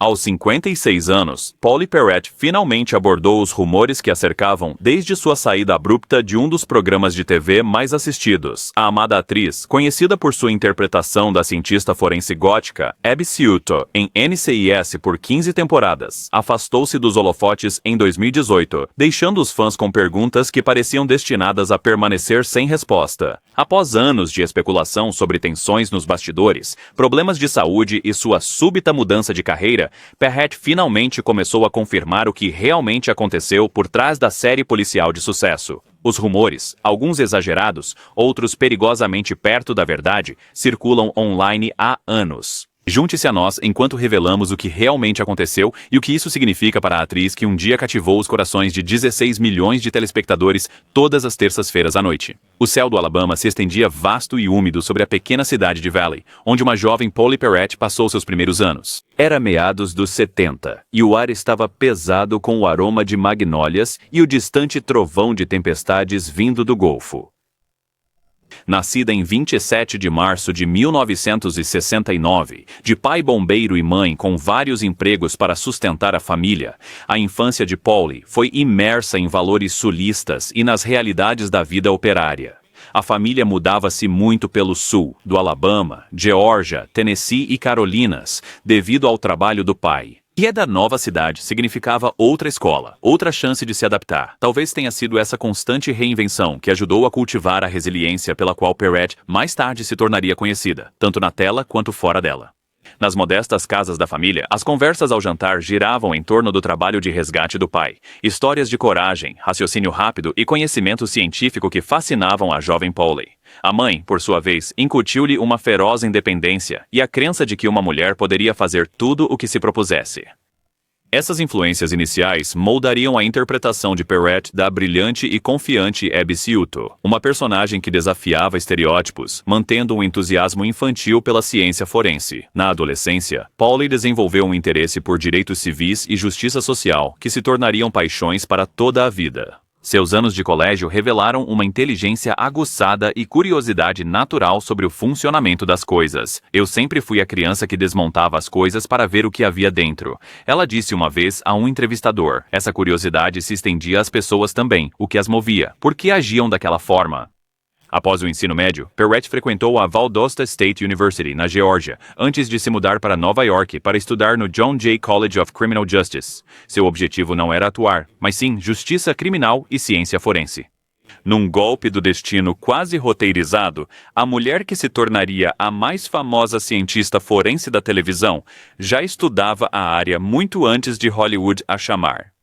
Aos 56 anos, Pauley Perrette finalmente abordou os rumores que a cercavam desde sua saída abrupta de um dos programas de TV mais assistidos. A amada atriz, conhecida por sua interpretação da cientista forense gótica Abby Ciuto em NCIS por 15 temporadas, afastou-se dos holofotes em 2018, deixando os fãs com perguntas que pareciam destinadas a permanecer sem resposta. Após anos de especulação sobre tensões nos bastidores, problemas de saúde e sua súbita mudança de carreira, Perrette finalmente começou a confirmar o que realmente aconteceu por trás da série policial de sucesso. Os rumores, alguns exagerados, outros perigosamente perto da verdade, circulam online há anos. Junte-se a nós enquanto revelamos o que realmente aconteceu e o que isso significa para a atriz que um dia cativou os corações de 16 milhões de telespectadores todas as terças-feiras à noite. O céu do Alabama se estendia vasto e úmido sobre a pequena cidade de Valley, onde uma jovem Pauley Perrette passou seus primeiros anos. Era meados dos 70, e o ar estava pesado com o aroma de magnólias e o distante trovão de tempestades vindo do Golfo. Nascida em 27 de março de 1969, de pai bombeiro e mãe com vários empregos para sustentar a família, a infância de Pauley foi imersa em valores sulistas e nas realidades da vida operária. A família mudava-se muito pelo sul, do Alabama, Geórgia, Tennessee e Carolinas, devido ao trabalho do pai. E da nova cidade significava outra escola, outra chance de se adaptar. Talvez tenha sido essa constante reinvenção que ajudou a cultivar a resiliência pela qual Perrette mais tarde se tornaria conhecida, tanto na tela quanto fora dela. Nas modestas casas da família, as conversas ao jantar giravam em torno do trabalho de resgate do pai, histórias de coragem, raciocínio rápido e conhecimento científico que fascinavam a jovem Pauley. A mãe, por sua vez, incutiu-lhe uma feroz independência e a crença de que uma mulher poderia fazer tudo o que se propusesse. Essas influências iniciais moldariam a interpretação de Perrette da brilhante e confiante Abby Ciuto, uma personagem que desafiava estereótipos, mantendo um entusiasmo infantil pela ciência forense. Na adolescência, Pauley desenvolveu um interesse por direitos civis e justiça social, que se tornariam paixões para toda a vida. Seus anos de colégio revelaram uma inteligência aguçada e curiosidade natural sobre o funcionamento das coisas. Eu sempre fui a criança que desmontava as coisas para ver o que havia dentro. Ela disse uma vez a um entrevistador. Essa curiosidade se estendia às pessoas também, o que as movia. Por que agiam daquela forma? Após o ensino médio, Perrette frequentou a Valdosta State University, na Geórgia, antes de se mudar para Nova York para estudar no John Jay College of Criminal Justice. Seu objetivo não era atuar, mas sim justiça criminal e ciência forense. Num golpe do destino quase roteirizado, a mulher que se tornaria a mais famosa cientista forense da televisão já estudava a área muito antes de Hollywood a chamar.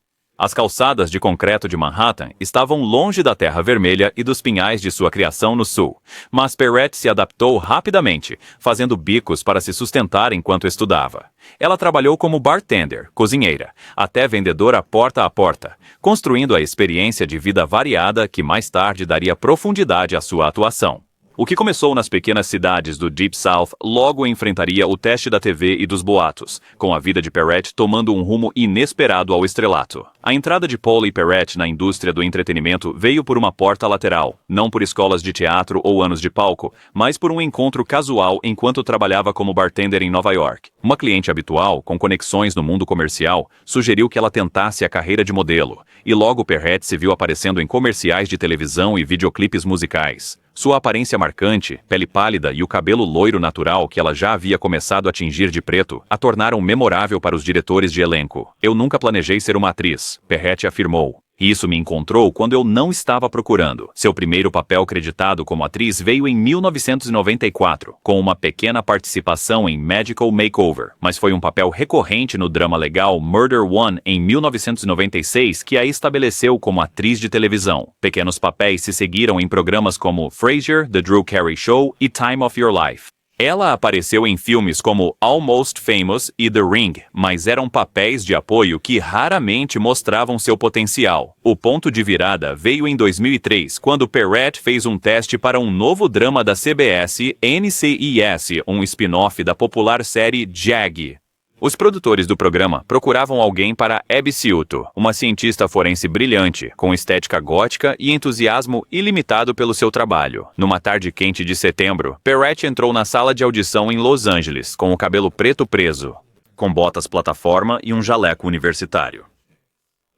As calçadas de concreto de Manhattan estavam longe da terra vermelha e dos pinhais de sua criação no sul, mas Perrette se adaptou rapidamente, fazendo bicos para se sustentar enquanto estudava. Ela trabalhou como bartender, cozinheira, até vendedora porta a porta, construindo a experiência de vida variada que mais tarde daria profundidade à sua atuação. O que começou nas pequenas cidades do Deep South logo enfrentaria o teste da TV e dos boatos, com a vida de Perrette tomando um rumo inesperado ao estrelato. A entrada de Pauley Perrette na indústria do entretenimento veio por uma porta lateral, não por escolas de teatro ou anos de palco, mas por um encontro casual enquanto trabalhava como bartender em Nova York. Uma cliente habitual, com conexões no mundo comercial, sugeriu que ela tentasse a carreira de modelo, e logo Perrette se viu aparecendo em comerciais de televisão e videoclipes musicais. Sua aparência marcante, pele pálida e o cabelo loiro natural que ela já havia começado a tingir de preto a tornaram memorável para os diretores de elenco. Eu nunca planejei ser uma atriz, Perrette afirmou. E isso me encontrou quando eu não estava procurando. Seu primeiro papel creditado como atriz veio em 1994, com uma pequena participação em Magical Makeover, mas foi um papel recorrente no drama legal Murder One em 1996 que a estabeleceu como atriz de televisão. Pequenos papéis se seguiram em programas como Frasier, The Drew Carey Show e Time of Your Life. Ela apareceu em filmes como Almost Famous e The Ring, mas eram papéis de apoio que raramente mostravam seu potencial. O ponto de virada veio em 2003, quando Perrette fez um teste para um novo drama da CBS, NCIS, um spin-off da popular série JAG. Os produtores do programa procuravam alguém para Abby Ciuto, uma cientista forense brilhante, com estética gótica e entusiasmo ilimitado pelo seu trabalho. Numa tarde quente de setembro, Perrette entrou na sala de audição em Los Angeles, com o cabelo preto preso. com botas plataforma e um jaleco universitário.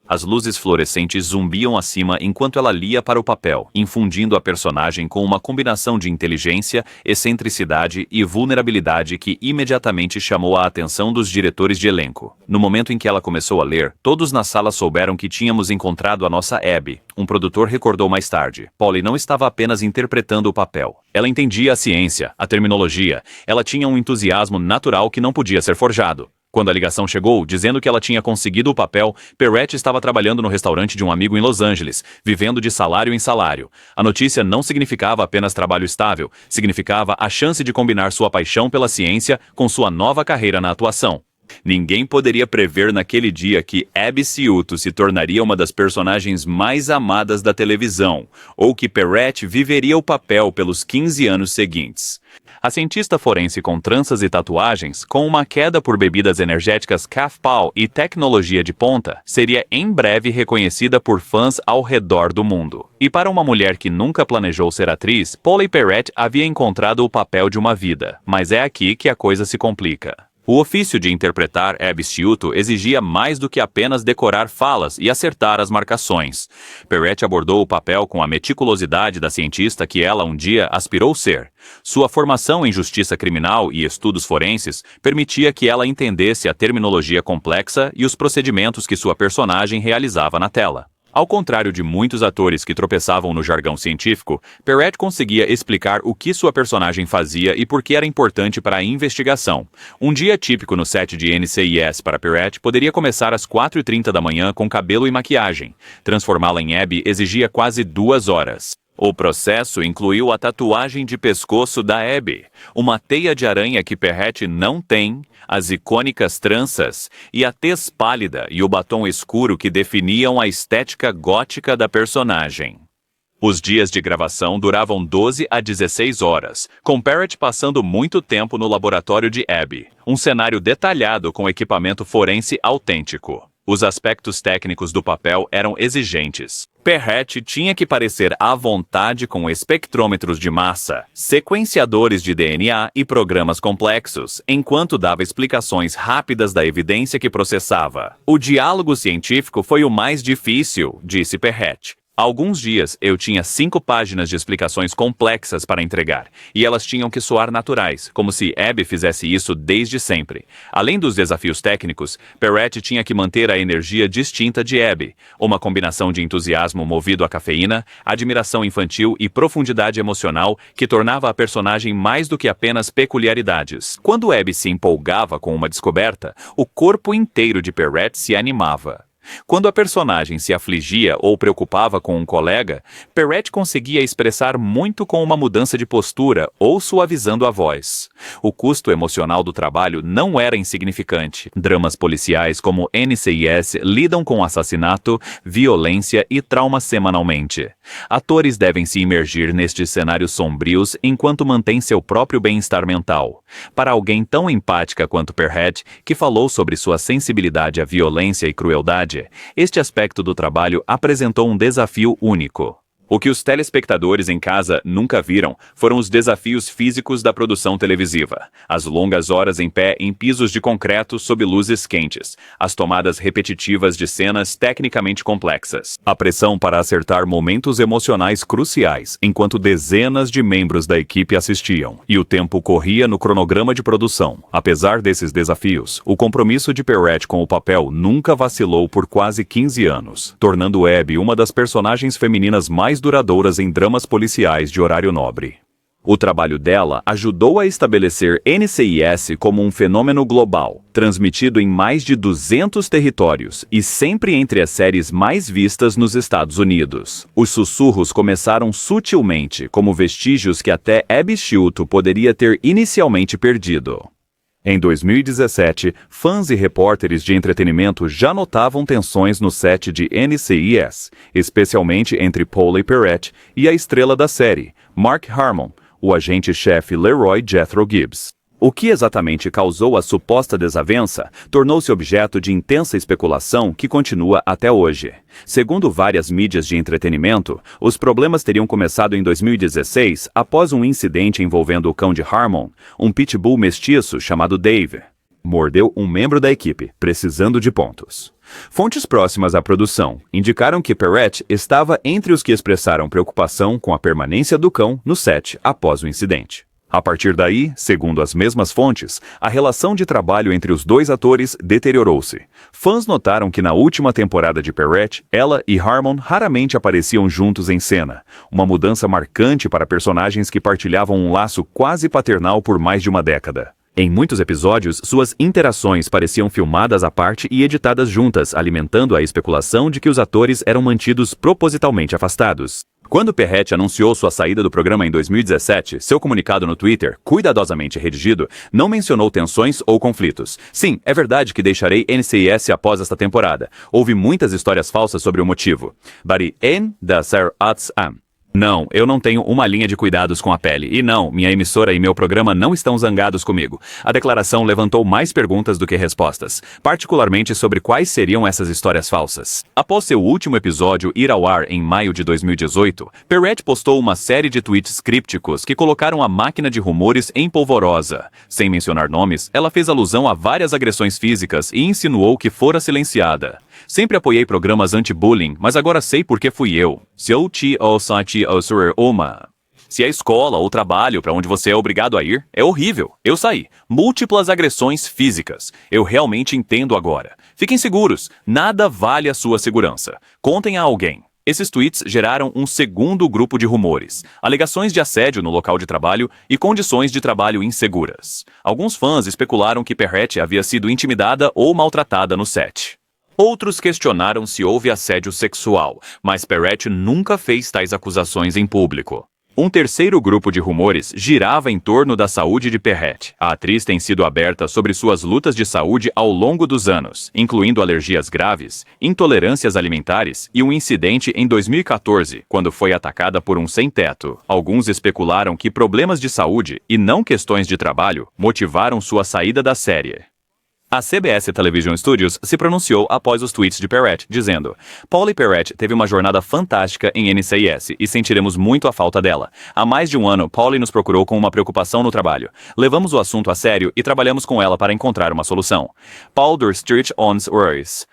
As luzes fluorescentes zumbiam acima enquanto ela lia para o papel, infundindo a personagem com uma combinação de inteligência, excentricidade e vulnerabilidade que imediatamente chamou a atenção dos diretores de elenco. No momento em que ela começou a ler, todos na sala souberam que tínhamos encontrado a nossa Abby. Um produtor recordou mais tarde. Polly não estava apenas interpretando o papel. Ela entendia a ciência, a terminologia. Ela tinha um entusiasmo natural que não podia ser forjado. Quando a ligação chegou, dizendo que ela tinha conseguido o papel, Perrette estava trabalhando no restaurante de um amigo em Los Angeles, vivendo de salário em salário. A notícia não significava apenas trabalho estável, significava a chance de combinar sua paixão pela ciência com sua nova carreira na atuação. Ninguém poderia prever naquele dia que Abby Ciuto se tornaria uma das personagens mais amadas da televisão, ou que Perrette viveria o papel pelos 15 anos seguintes. A cientista forense com tranças e tatuagens, com uma queda por bebidas energéticas Cafpal e tecnologia de ponta, seria em breve reconhecida por fãs ao redor do mundo. E para uma mulher que nunca planejou ser atriz, Polly Perrette havia encontrado o papel de uma vida. Mas é aqui que a coisa se complica. O ofício de interpretar Abby Ciuto exigia mais do que apenas decorar falas e acertar as marcações. Perrette abordou o papel com a meticulosidade da cientista que ela um dia aspirou ser. Sua formação em justiça criminal e estudos forenses permitia que ela entendesse a terminologia complexa e os procedimentos que sua personagem realizava na tela. Ao contrário de muitos atores que tropeçavam no jargão científico, Perrette conseguia explicar o que sua personagem fazia e por que era importante para a investigação. Um dia típico no set de NCIS para Perrette poderia começar às 4h30 da manhã com cabelo e maquiagem. Transformá-la em Abby exigia quase 2 horas. O processo incluiu a tatuagem de pescoço da Abby, uma teia de aranha que Perrette não tem, as icônicas tranças e a tez pálida e o batom escuro que definiam a estética gótica da personagem. Os dias de gravação duravam 12 a 16 horas, com Perrette passando muito tempo no laboratório de Abby, um cenário detalhado com equipamento forense autêntico. Os aspectos técnicos do papel eram exigentes. Perrette tinha que parecer à vontade com espectrômetros de massa, sequenciadores de DNA e programas complexos, enquanto dava explicações rápidas da evidência que processava. O diálogo científico foi o mais difícil, disse Perrette. Há alguns dias eu tinha 5 páginas de explicações complexas para entregar, e elas tinham que soar naturais, como se Abby fizesse isso desde sempre. Além dos desafios técnicos, Perrette tinha que manter a energia distinta de Abby, uma combinação de entusiasmo movido à cafeína, admiração infantil e profundidade emocional que tornava a personagem mais do que apenas peculiaridades. Quando Abby se empolgava com uma descoberta, o corpo inteiro de Perrette se animava. Quando a personagem se afligia ou preocupava com um colega, Perrette conseguia expressar muito com uma mudança de postura ou suavizando a voz. O custo emocional do trabalho não era insignificante. Dramas policiais como NCIS lidam com assassinato, violência e trauma semanalmente. Atores devem se imergir nestes cenários sombrios enquanto mantêm seu próprio bem-estar mental. Para alguém tão empática quanto Perrette, que falou sobre sua sensibilidade à violência e crueldade, este aspecto do trabalho apresentou um desafio único. O que os telespectadores em casa nunca viram foram os desafios físicos da produção televisiva. As longas horas em pé em pisos de concreto sob luzes quentes. As tomadas repetitivas de cenas tecnicamente complexas. A pressão para acertar momentos emocionais cruciais, enquanto dezenas de membros da equipe assistiam. E o tempo corria no cronograma de produção. Apesar desses desafios, o compromisso de Perrette com o papel nunca vacilou por quase 15 anos, tornando Abby uma das personagens femininas mais duradouras em dramas policiais de horário nobre. O trabalho dela ajudou a estabelecer NCIS como um fenômeno global, transmitido em mais de 200 territórios e sempre entre as séries mais vistas nos Estados Unidos. Os sussurros começaram sutilmente, como vestígios que até Abby Ciuto poderia ter inicialmente perdido. Em 2017, fãs e repórteres de entretenimento já notavam tensões no set de NCIS, especialmente entre Polly Perrette e a estrela da série, Mark Harmon, o agente-chefe Leroy Jethro Gibbs. O que exatamente causou a suposta desavença tornou-se objeto de intensa especulação que continua até hoje. Segundo várias mídias de entretenimento, os problemas teriam começado em 2016 após um incidente envolvendo o cão de Harmon, um pitbull mestiço chamado Dave. mordeu um membro da equipe, precisando de pontos. Fontes próximas à produção indicaram que Perrette estava entre os que expressaram preocupação com a permanência do cão no set após o incidente. A partir daí, segundo as mesmas fontes, a relação de trabalho entre os dois atores deteriorou-se. Fãs notaram que na última temporada de Perrette, ela e Harmon raramente apareciam juntos em cena, uma mudança marcante para personagens que partilhavam um laço quase paternal por mais de uma década. Em muitos episódios, suas interações pareciam filmadas à parte e editadas juntas, alimentando a especulação de que os atores eram mantidos propositalmente afastados. Quando Perrette anunciou sua saída do programa em 2017, seu comunicado no Twitter, cuidadosamente redigido, não mencionou tensões ou conflitos. Sim, é verdade que deixarei NCIS após esta temporada. Houve muitas histórias falsas sobre o motivo. Bari en dasar ats am. Não, eu não tenho uma linha de cuidados com a pele. E não, minha emissora e meu programa não estão zangados comigo. A declaração levantou mais perguntas do que respostas, particularmente sobre quais seriam essas histórias falsas. Após seu último episódio ir ao ar em maio de 2018, Perrette postou uma série de tweets crípticos que colocaram a máquina de rumores em polvorosa. Sem mencionar nomes, ela fez alusão a várias agressões físicas e insinuou que fora silenciada. Sempre apoiei programas anti-bullying, mas agora sei por que fui eu. Se a escola ou trabalho para onde você é obrigado a ir, é horrível. Eu saí. Múltiplas agressões físicas. Eu realmente entendo agora. Fiquem seguros, nada vale a sua segurança. Contem a alguém. Esses tweets geraram um segundo grupo de rumores, alegações de assédio no local de trabalho e condições de trabalho inseguras. Alguns fãs especularam que Perrette havia sido intimidada ou maltratada no set. Outros questionaram se houve assédio sexual, mas Perrette nunca fez tais acusações em público. Um terceiro grupo de rumores girava em torno da saúde de Perrette. A atriz tem sido aberta sobre suas lutas de saúde ao longo dos anos, incluindo alergias graves, intolerâncias alimentares e um incidente em 2014, quando foi atacada por um sem-teto. Alguns especularam que problemas de saúde, e não questões de trabalho, motivaram sua saída da série. A CBS Television Studios se pronunciou após os tweets de Perrette, dizendo: Pauley Perrette teve uma jornada fantástica em NCIS e sentiremos muito a falta dela. Há mais de um ano, Pauley nos procurou com uma preocupação no trabalho. Levamos o assunto a sério e trabalhamos com ela para encontrar uma solução. Paul Durstreet ons worries.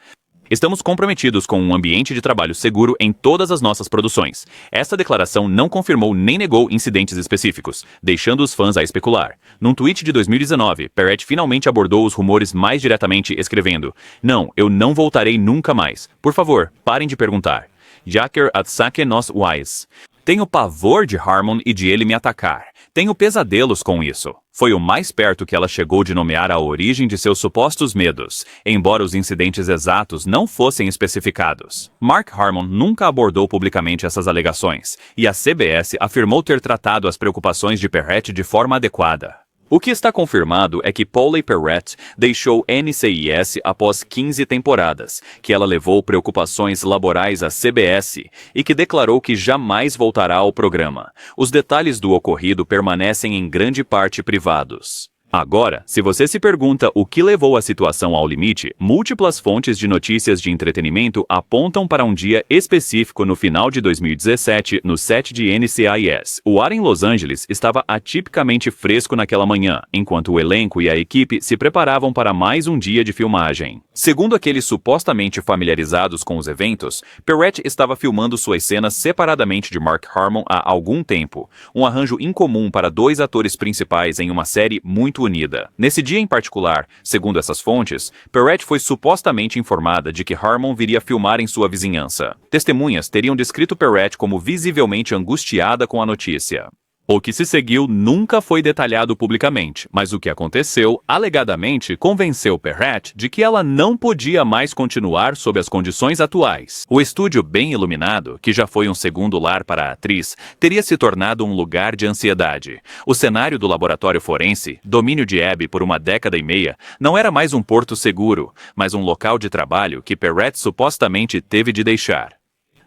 Estamos comprometidos com um ambiente de trabalho seguro em todas as nossas produções. Esta declaração não confirmou nem negou incidentes específicos, deixando os fãs a especular. Num tweet de 2019, Perrette finalmente abordou os rumores mais diretamente, escrevendo: Não, eu não voltarei nunca mais. Por favor, parem de perguntar. Jacker atsake nos wise. Tenho pavor de Harmon e de ele me atacar. Tenho pesadelos com isso. Foi o mais perto que ela chegou de nomear a origem de seus supostos medos, embora os incidentes exatos não fossem especificados. Mark Harmon nunca abordou publicamente essas alegações, e a CBS afirmou ter tratado as preocupações de Perrette de forma adequada. O que está confirmado é que Pauley Perrette deixou NCIS após 15 temporadas, que ela levou preocupações laborais à CBS e que declarou que jamais voltará ao programa. Os detalhes do ocorrido permanecem em grande parte privados. Agora, se você se pergunta o que levou a situação ao limite, múltiplas fontes de notícias de entretenimento apontam para um dia específico no final de 2017, no set de NCIS. O ar em Los Angeles estava atipicamente fresco naquela manhã, enquanto o elenco e a equipe se preparavam para mais um dia de filmagem. Segundo aqueles supostamente familiarizados com os eventos, Perrette estava filmando suas cenas separadamente de Mark Harmon há algum tempo, um arranjo incomum para dois atores principais em uma série muito unida. Nesse dia em particular, segundo essas fontes, Perrette foi supostamente informada de que Harmon viria filmar em sua vizinhança. Testemunhas teriam descrito Perrette como visivelmente angustiada com a notícia. O que se seguiu nunca foi detalhado publicamente, mas o que aconteceu, alegadamente, convenceu Perrette de que ela não podia mais continuar sob as condições atuais. O estúdio bem iluminado, que já foi um segundo lar para a atriz, teria se tornado um lugar de ansiedade. O cenário do laboratório forense, domínio de Abby por uma década e meia, não era mais um porto seguro, mas um local de trabalho que Perrette supostamente teve de deixar.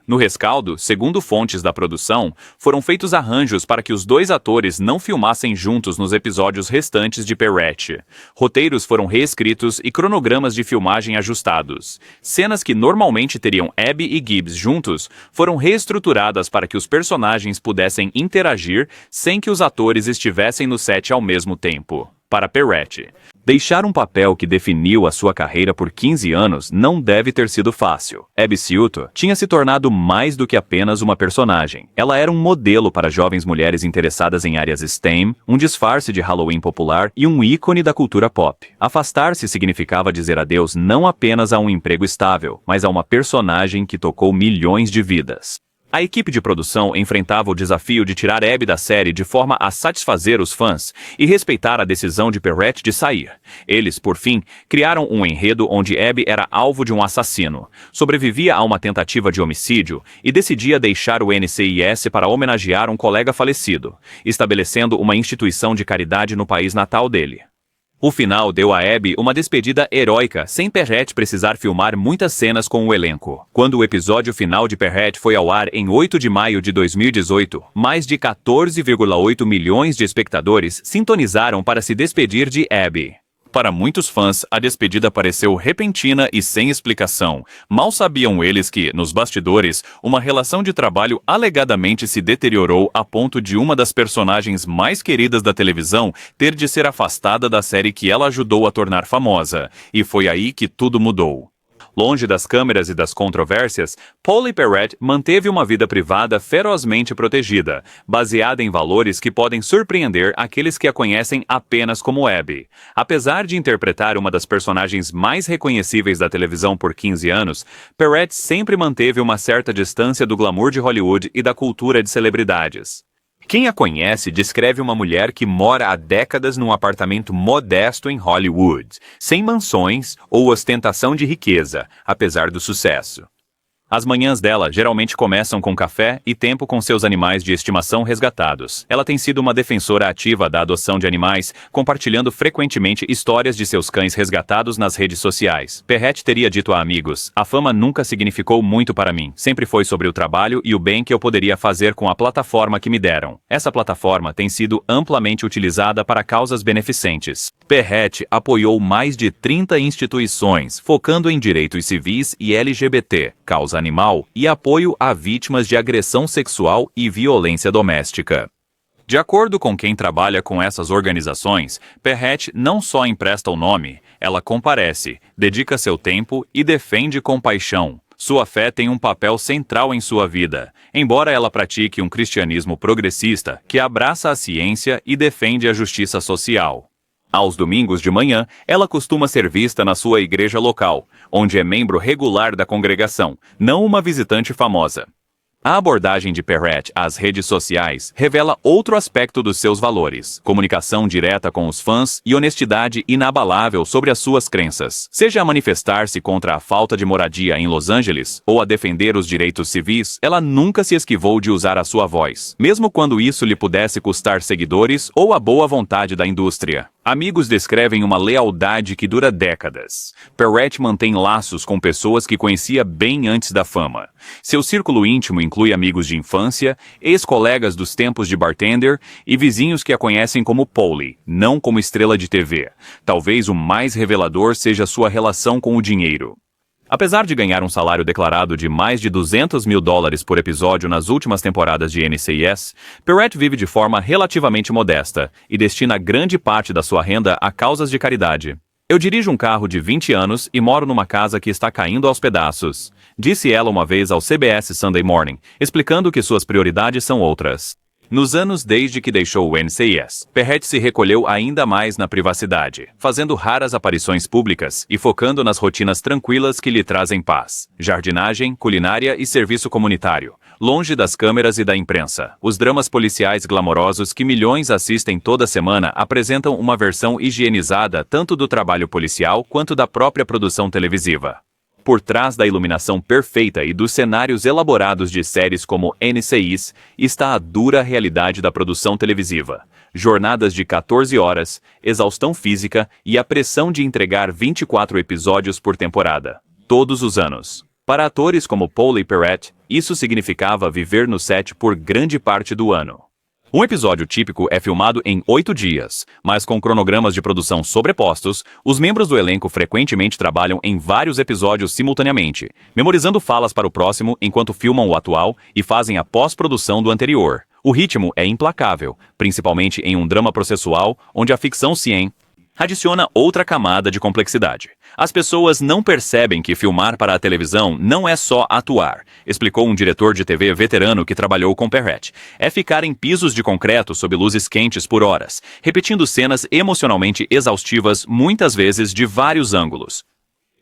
No rescaldo, segundo fontes da produção, foram feitos arranjos para que os dois atores não filmassem juntos nos episódios restantes de Perrette. Roteiros foram reescritos e cronogramas de filmagem ajustados. Cenas que normalmente teriam Abby e Gibbs juntos foram reestruturadas para que os personagens pudessem interagir sem que os atores estivessem no set ao mesmo tempo. Para Perrette, Deixar um papel que definiu a sua carreira por 15 anos não deve ter sido fácil. Abby Ciuto tinha se tornado mais do que apenas uma personagem. Ela era um modelo para jovens mulheres interessadas em áreas STEM, um disfarce de Halloween popular e um ícone da cultura pop. Afastar-se significava dizer adeus não apenas a um emprego estável, mas a uma personagem que tocou milhões de vidas. A equipe de produção enfrentava o desafio de tirar Abby da série de forma a satisfazer os fãs e respeitar a decisão de Perrette de sair. Eles, por fim, criaram um enredo onde Abby era alvo de um assassino, sobrevivia a uma tentativa de homicídio e decidia deixar o NCIS para homenagear um colega falecido, estabelecendo uma instituição de caridade no país natal dele. O final deu a Abby uma despedida heróica, sem Perrette precisar filmar muitas cenas com o elenco. Quando o episódio final de Perrette foi ao ar em 8 de maio de 2018, mais de 14,8 milhões de espectadores sintonizaram para se despedir de Abby. Para muitos fãs, a despedida pareceu repentina e sem explicação. Mal sabiam eles que, nos bastidores, uma relação de trabalho alegadamente se deteriorou a ponto de uma das personagens mais queridas da televisão ter de ser afastada da série que ela ajudou a tornar famosa. E foi aí que tudo mudou. Longe das câmeras e das controvérsias, Pauley Perrette manteve uma vida privada ferozmente protegida, baseada em valores que podem surpreender aqueles que a conhecem apenas como Abby. Apesar de interpretar uma das personagens mais reconhecíveis da televisão por 15 anos, Perrette sempre manteve uma certa distância do glamour de Hollywood e da cultura de celebridades. Quem a conhece descreve uma mulher que mora há décadas num apartamento modesto em Hollywood, sem mansões ou ostentação de riqueza, apesar do sucesso. As manhãs dela geralmente começam com café e tempo com seus animais de estimação resgatados. Ela tem sido uma defensora ativa da adoção de animais, compartilhando frequentemente histórias de seus cães resgatados nas redes sociais. Perrette teria dito a amigos: "A fama nunca significou muito para mim. Sempre foi sobre o trabalho e o bem que eu poderia fazer com a plataforma que me deram. Essa plataforma tem sido amplamente utilizada para causas beneficentes." Perrette apoiou mais de 30 instituições, focando em direitos civis e LGBT, causa animal e apoio a vítimas de agressão sexual e violência doméstica. De acordo com quem trabalha com essas organizações, Perrette não só empresta o nome, ela comparece, dedica seu tempo e defende com paixão. Sua fé tem um papel central em sua vida, embora ela pratique um cristianismo progressista que abraça a ciência e defende a justiça social. Aos domingos de manhã, ela costuma ser vista na sua igreja local, onde é membro regular da congregação, não uma visitante famosa. A abordagem de Perrette às redes sociais revela outro aspecto dos seus valores: comunicação direta com os fãs e honestidade inabalável sobre as suas crenças. Seja a manifestar-se contra a falta de moradia em Los Angeles ou a defender os direitos civis, ela nunca se esquivou de usar a sua voz, mesmo quando isso lhe pudesse custar seguidores ou a boa vontade da indústria. Amigos descrevem uma lealdade que dura décadas. Perrette mantém laços com pessoas que conhecia bem antes da fama. Seu círculo íntimo inclui amigos de infância, ex-colegas dos tempos de bartender e vizinhos que a conhecem como Pauley, não como estrela de TV. Talvez o mais revelador seja sua relação com o dinheiro. Apesar de ganhar um salário declarado de mais de $200 mil por episódio nas últimas temporadas de NCIS, Perrette vive de forma relativamente modesta e destina grande parte da sua renda a causas de caridade. "Eu dirijo um carro de 20 anos e moro numa casa que está caindo aos pedaços", disse ela uma vez ao CBS Sunday Morning, explicando que suas prioridades são outras. Nos anos desde que deixou o NCIS, Perrette se recolheu ainda mais na privacidade, fazendo raras aparições públicas e focando nas rotinas tranquilas que lhe trazem paz: jardinagem, culinária e serviço comunitário, longe das câmeras e da imprensa. Os dramas policiais glamourosos que milhões assistem toda semana apresentam uma versão higienizada tanto do trabalho policial quanto da própria produção televisiva. Por trás da iluminação perfeita e dos cenários elaborados de séries como NCIS está a dura realidade da produção televisiva. Jornadas de 14 horas, exaustão física e a pressão de entregar 24 episódios por temporada, todos os anos. Para atores como Pauley Perrette, isso significava viver no set por grande parte do ano. Um episódio típico é filmado em 8 dias, mas com cronogramas de produção sobrepostos, os membros do elenco frequentemente trabalham em vários episódios simultaneamente, memorizando falas para o próximo enquanto filmam o atual e fazem a pós-produção do anterior. O ritmo é implacável, principalmente em um drama processual, onde a ficção adiciona outra camada de complexidade. As pessoas não percebem que filmar para a televisão não é só atuar, explicou um diretor de TV veterano que trabalhou com Perret. É ficar em pisos de concreto sob luzes quentes por horas, repetindo cenas emocionalmente exaustivas, muitas vezes de vários ângulos.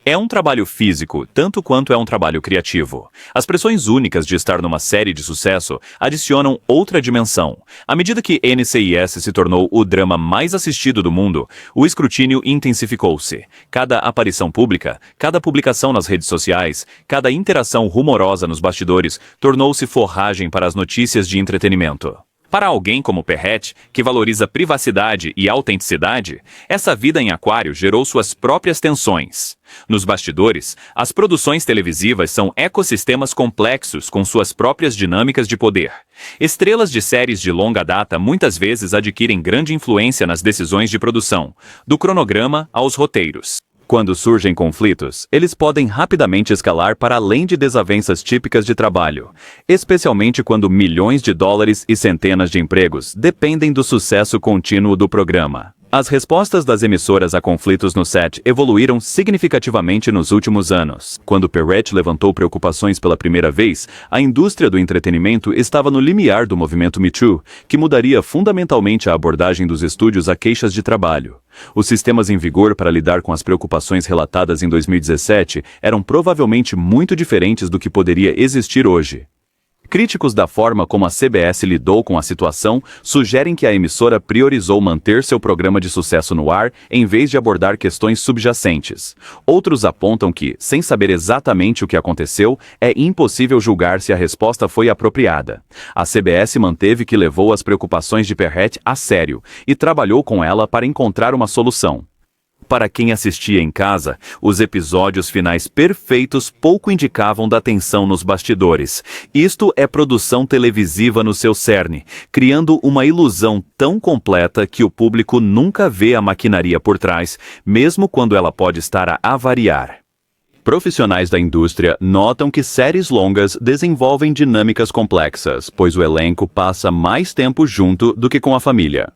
É um trabalho físico, tanto quanto é um trabalho criativo. As pressões únicas de estar numa série de sucesso adicionam outra dimensão. À medida que NCIS se tornou o drama mais assistido do mundo, o escrutínio intensificou-se. Cada aparição pública, cada publicação nas redes sociais, cada interação rumorosa nos bastidores tornou-se forragem para as notícias de entretenimento. Para alguém como Perret, que valoriza privacidade e autenticidade, essa vida em aquário gerou suas próprias tensões. Nos bastidores, as produções televisivas são ecossistemas complexos com suas próprias dinâmicas de poder. Estrelas de séries de longa data muitas vezes adquirem grande influência nas decisões de produção, do cronograma aos roteiros. Quando surgem conflitos, eles podem rapidamente escalar para além de desavenças típicas de trabalho, especialmente quando milhões de dólares e centenas de empregos dependem do sucesso contínuo do programa. As respostas das emissoras a conflitos no set evoluíram significativamente nos últimos anos. Quando Perret levantou preocupações pela primeira vez, a indústria do entretenimento estava no limiar do movimento Me Too, que mudaria fundamentalmente a abordagem dos estúdios a queixas de trabalho. Os sistemas em vigor para lidar com as preocupações relatadas em 2017 eram provavelmente muito diferentes do que poderia existir hoje. Críticos da forma como a CBS lidou com a situação sugerem que a emissora priorizou manter seu programa de sucesso no ar em vez de abordar questões subjacentes. Outros apontam que, sem saber exatamente o que aconteceu, é impossível julgar se a resposta foi apropriada. A CBS manteve que levou as preocupações de Perret a sério e trabalhou com ela para encontrar uma solução. Para quem assistia em casa, os episódios finais perfeitos pouco indicavam da tensão nos bastidores. Isto é produção televisiva no seu cerne, criando uma ilusão tão completa que o público nunca vê a maquinaria por trás, mesmo quando ela pode estar a avariar. Profissionais da indústria notam que séries longas desenvolvem dinâmicas complexas, pois o elenco passa mais tempo junto do que com a família.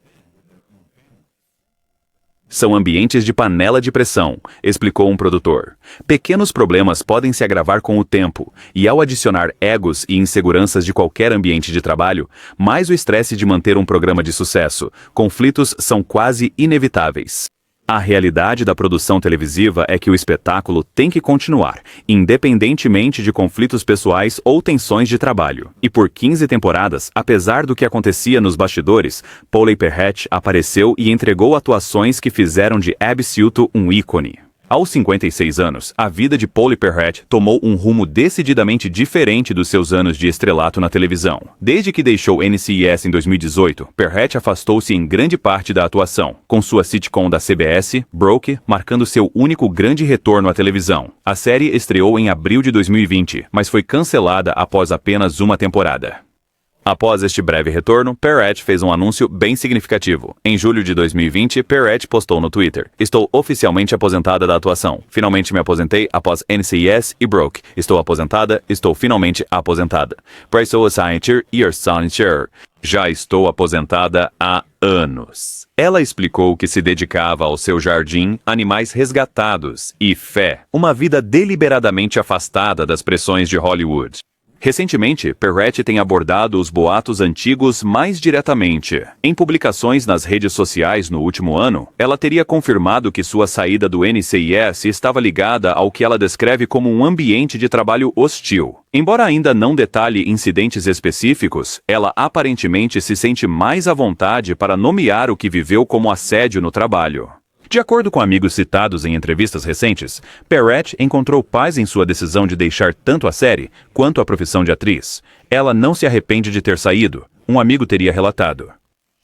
São ambientes de panela de pressão, explicou um produtor. Pequenos problemas podem se agravar com o tempo, e ao adicionar egos e inseguranças de qualquer ambiente de trabalho, mais o estresse de manter um programa de sucesso, conflitos são quase inevitáveis. A realidade da produção televisiva é que o espetáculo tem que continuar, independentemente de conflitos pessoais ou tensões de trabalho. E por 15 temporadas, apesar do que acontecia nos bastidores, Pauley Perret apareceu e entregou atuações que fizeram de Abby Silto um ícone. Aos 56 anos, a vida de Pauley Perret tomou um rumo decididamente diferente dos seus anos de estrelato na televisão. Desde que deixou NCIS em 2018, Perret afastou-se em grande parte da atuação, com sua sitcom da CBS, Broke, marcando seu único grande retorno à televisão. A série estreou em abril de 2020, mas foi cancelada após apenas uma temporada. Após este breve retorno, Perret fez um anúncio bem significativo. Em julho de 2020, Perret postou no Twitter: "Estou oficialmente aposentada da atuação. Finalmente me aposentei após NCIS e Broke. Estou aposentada, estou finalmente aposentada. Praisou a Science Year Science. Já estou aposentada há anos." Ela explicou que se dedicava ao seu jardim, animais resgatados e fé, uma vida deliberadamente afastada das pressões de Hollywood. Recentemente, Perret tem abordado os boatos antigos mais diretamente. Em publicações nas redes sociais no último ano, ela teria confirmado que sua saída do NCIS estava ligada ao que ela descreve como um ambiente de trabalho hostil. Embora ainda não detalhe incidentes específicos, ela aparentemente se sente mais à vontade para nomear o que viveu como assédio no trabalho. De acordo com amigos citados em entrevistas recentes, Perret encontrou paz em sua decisão de deixar tanto a série quanto a profissão de atriz. Ela não se arrepende de ter saído, um amigo teria relatado.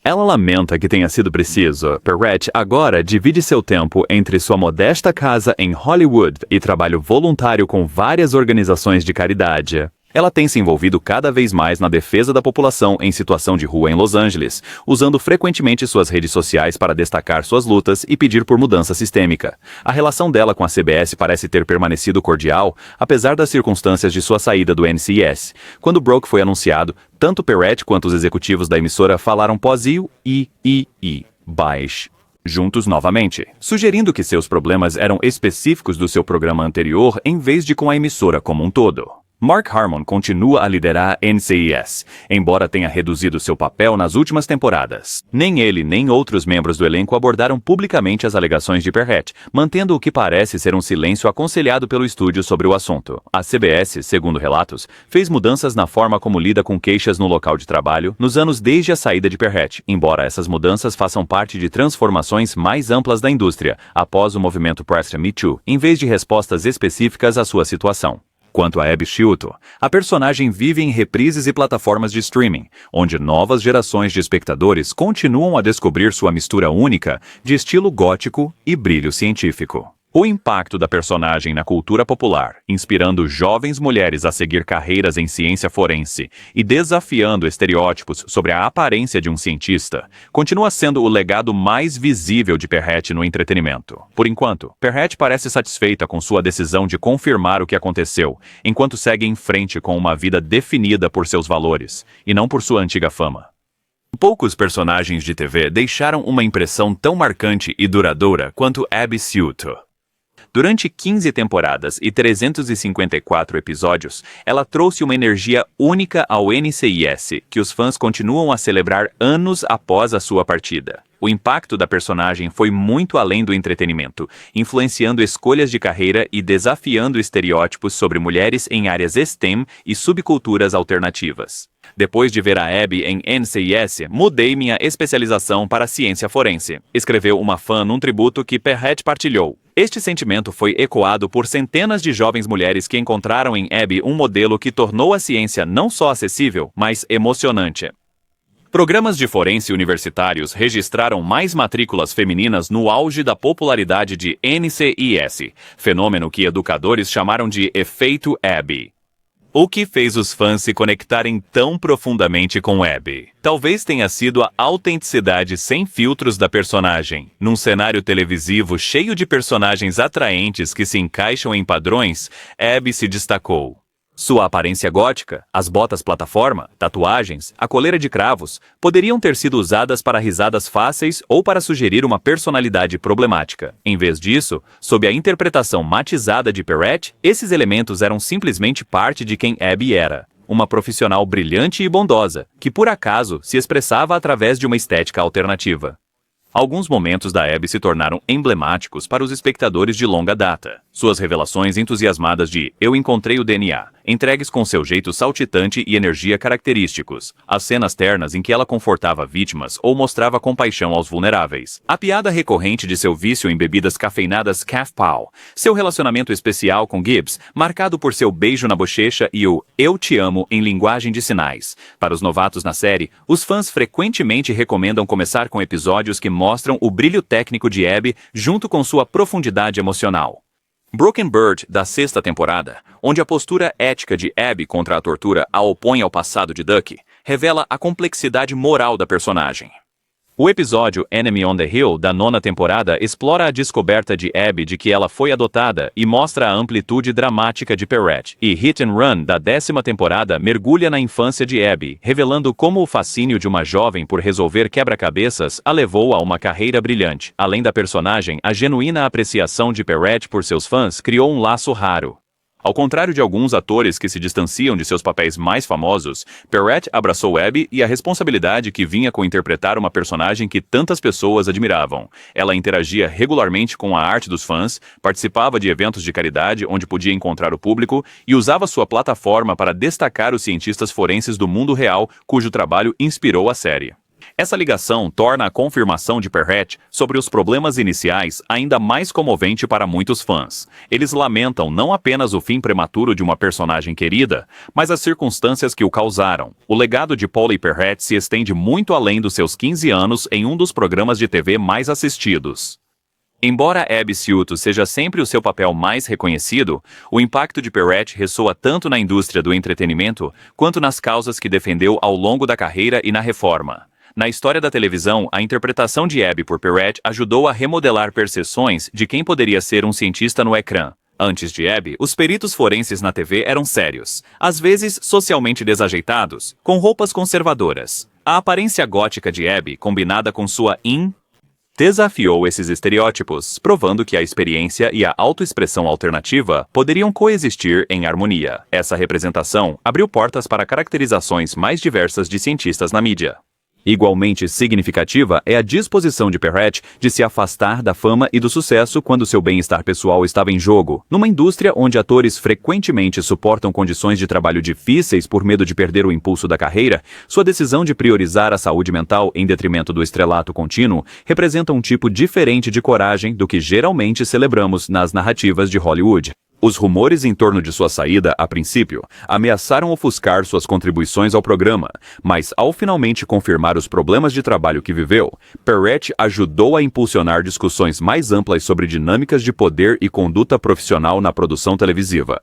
Ela lamenta que tenha sido preciso. Perret agora divide seu tempo entre sua modesta casa em Hollywood e trabalho voluntário com várias organizações de caridade. Ela tem se envolvido cada vez mais na defesa da população em situação de rua em Los Angeles, usando frequentemente suas redes sociais para destacar suas lutas e pedir por mudança sistêmica. A relação dela com a CBS parece ter permanecido cordial, apesar das circunstâncias de sua saída do NCIS. Quando Broke foi anunciado, tanto Perret quanto os executivos da emissora falaram pós-io e baixo. juntos novamente, sugerindo que seus problemas eram específicos do seu programa anterior em vez de com a emissora como um todo. Mark Harmon continua a liderar a NCIS, embora tenha reduzido seu papel nas últimas temporadas. Nem ele nem outros membros do elenco abordaram publicamente as alegações de Perret, mantendo o que parece ser um silêncio aconselhado pelo estúdio sobre o assunto. A CBS, segundo relatos, fez mudanças na forma como lida com queixas no local de trabalho nos anos desde a saída de Perret, embora essas mudanças façam parte de transformações mais amplas da indústria, após o movimento Press Me Too, em vez de respostas específicas à sua situação. Quanto a Abby Sciuto, a personagem vive em reprises e plataformas de streaming, onde novas gerações de espectadores continuam a descobrir sua mistura única de estilo gótico e brilho científico. O impacto da personagem na cultura popular, inspirando jovens mulheres a seguir carreiras em ciência forense e desafiando estereótipos sobre a aparência de um cientista, continua sendo o legado mais visível de Perret no entretenimento. Por enquanto, Perret parece satisfeita com sua decisão de confirmar o que aconteceu, enquanto segue em frente com uma vida definida por seus valores, e não por sua antiga fama. Poucos personagens de TV deixaram uma impressão tão marcante e duradoura quanto Abby Sciuto. Durante 15 temporadas e 354 episódios, ela trouxe uma energia única ao NCIS, que os fãs continuam a celebrar anos após a sua partida. O impacto da personagem foi muito além do entretenimento, influenciando escolhas de carreira e desafiando estereótipos sobre mulheres em áreas STEM e subculturas alternativas. Depois de ver a Abby em NCIS, mudei minha especialização para ciência forense, escreveu uma fã num tributo que Perret partilhou. Este sentimento foi ecoado por centenas de jovens mulheres que encontraram em Abby um modelo que tornou a ciência não só acessível, mas emocionante. Programas de forense universitários registraram mais matrículas femininas no auge da popularidade de NCIS, fenômeno que educadores chamaram de efeito Abby. O que fez os fãs se conectarem tão profundamente com Abby? Talvez tenha sido a autenticidade sem filtros da personagem. Num cenário televisivo cheio de personagens atraentes que se encaixam em padrões, Abby se destacou. Sua aparência gótica, as botas plataforma, tatuagens, a coleira de cravos, poderiam ter sido usadas para risadas fáceis ou para sugerir uma personalidade problemática. Em vez disso, sob a interpretação matizada de Perret, esses elementos eram simplesmente parte de quem Abby era. Uma profissional brilhante e bondosa, que por acaso se expressava através de uma estética alternativa. Alguns momentos da Abby se tornaram emblemáticos para os espectadores de longa data. Suas revelações entusiasmadas de "eu encontrei o DNA", entregues com seu jeito saltitante e energia característicos. As cenas ternas em que ela confortava vítimas ou mostrava compaixão aos vulneráveis. A piada recorrente de seu vício em bebidas cafeinadas Calf Pal. Seu relacionamento especial com Gibbs, marcado por seu beijo na bochecha e o "eu te amo" em linguagem de sinais. Para os novatos na série, os fãs frequentemente recomendam começar com episódios que mostram o brilho técnico de Abby junto com sua profundidade emocional. Broken Bird, da sexta temporada, onde a postura ética de Abby contra a tortura a opõe ao passado de Duck, revela a complexidade moral da personagem. O episódio Enemy on the Hill, da nona temporada, explora a descoberta de Abby de que ela foi adotada e mostra a amplitude dramática de Perret. E Hit and Run, da 10ª temporada, mergulha na infância de Abby, revelando como o fascínio de uma jovem por resolver quebra-cabeças a levou a uma carreira brilhante. Além da personagem, a genuína apreciação de Perret por seus fãs criou um laço raro. Ao contrário de alguns atores que se distanciam de seus papéis mais famosos, Perret abraçou Abby e a responsabilidade que vinha com interpretar uma personagem que tantas pessoas admiravam. Ela interagia regularmente com a arte dos fãs, participava de eventos de caridade onde podia encontrar o público e usava sua plataforma para destacar os cientistas forenses do mundo real cujo trabalho inspirou a série. Essa ligação torna a confirmação de Perret sobre os problemas iniciais ainda mais comovente para muitos fãs. Eles lamentam não apenas o fim prematuro de uma personagem querida, mas as circunstâncias que o causaram. O legado de Pauley Perret se estende muito além dos seus 15 anos em um dos programas de TV mais assistidos. Embora Abby Sciuto seja sempre o seu papel mais reconhecido, o impacto de Perret ressoa tanto na indústria do entretenimento quanto nas causas que defendeu ao longo da carreira e na reforma. Na história da televisão, a interpretação de Abby por Perret ajudou a remodelar percepções de quem poderia ser um cientista no ecrã. Antes de Abby, os peritos forenses na TV eram sérios, às vezes socialmente desajeitados, com roupas conservadoras. A aparência gótica de Abby, combinada com sua desafiou esses estereótipos, provando que a experiência e a autoexpressão alternativa poderiam coexistir em harmonia. Essa representação abriu portas para caracterizações mais diversas de cientistas na mídia. Igualmente significativa é a disposição de Perret de se afastar da fama e do sucesso quando seu bem-estar pessoal estava em jogo. Numa indústria onde atores frequentemente suportam condições de trabalho difíceis por medo de perder o impulso da carreira, sua decisão de priorizar a saúde mental em detrimento do estrelato contínuo representa um tipo diferente de coragem do que geralmente celebramos nas narrativas de Hollywood. Os rumores em torno de sua saída, a princípio, ameaçaram ofuscar suas contribuições ao programa, mas ao finalmente confirmar os problemas de trabalho que viveu, Perret ajudou a impulsionar discussões mais amplas sobre dinâmicas de poder e conduta profissional na produção televisiva.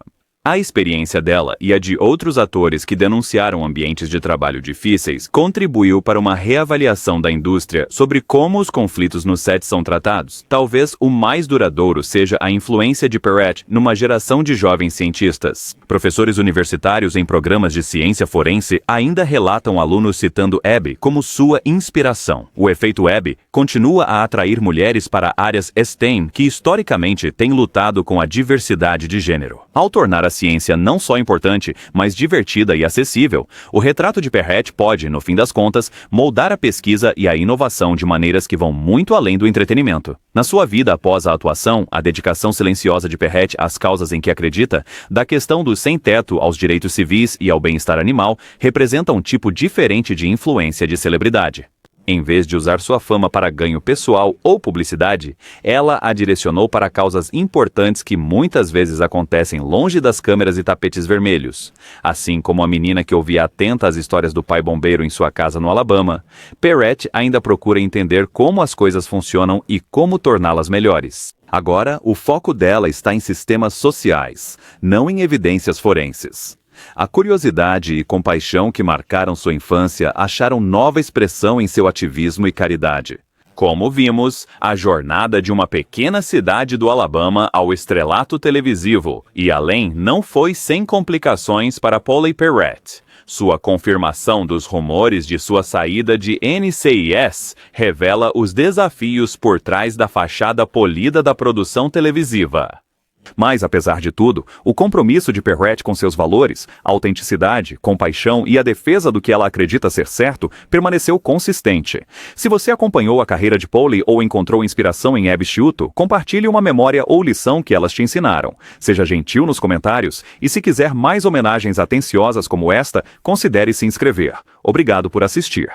A experiência dela e a de outros atores que denunciaram ambientes de trabalho difíceis contribuiu para uma reavaliação da indústria sobre como os conflitos no set são tratados. Talvez o mais duradouro seja a influência de Perret numa geração de jovens cientistas. Professores universitários em programas de ciência forense ainda relatam alunos citando Abby como sua inspiração. O efeito Abby continua a atrair mulheres para áreas STEM que historicamente têm lutado com a diversidade de gênero. Ao tornar a ciência não só importante, mas divertida e acessível, o retrato de Perret pode, no fim das contas, moldar a pesquisa e a inovação de maneiras que vão muito além do entretenimento. Na sua vida após a atuação, a dedicação silenciosa de Perret às causas em que acredita, da questão do sem-teto aos direitos civis e ao bem-estar animal, representa um tipo diferente de influência de celebridade. Em vez de usar sua fama para ganho pessoal ou publicidade, ela a direcionou para causas importantes que muitas vezes acontecem longe das câmeras e tapetes vermelhos. Assim como a menina que ouvia atenta às histórias do pai bombeiro em sua casa no Alabama, Perret ainda procura entender como as coisas funcionam e como torná-las melhores. Agora, o foco dela está em sistemas sociais, não em evidências forenses. A curiosidade e compaixão que marcaram sua infância acharam nova expressão em seu ativismo e caridade. Como vimos, a jornada de uma pequena cidade do Alabama ao estrelato televisivo e além não foi sem complicações para Pauley Perret. Sua confirmação dos rumores de sua saída de NCIS revela os desafios por trás da fachada polida da produção televisiva. Mas, apesar de tudo, o compromisso de Perret com seus valores, a autenticidade, compaixão e a defesa do que ela acredita ser certo, permaneceu consistente. Se você acompanhou a carreira de Pauley ou encontrou inspiração em Abby Sciuto, compartilhe uma memória ou lição que elas te ensinaram. Seja gentil nos comentários e se quiser mais homenagens atenciosas como esta, considere se inscrever. Obrigado por assistir.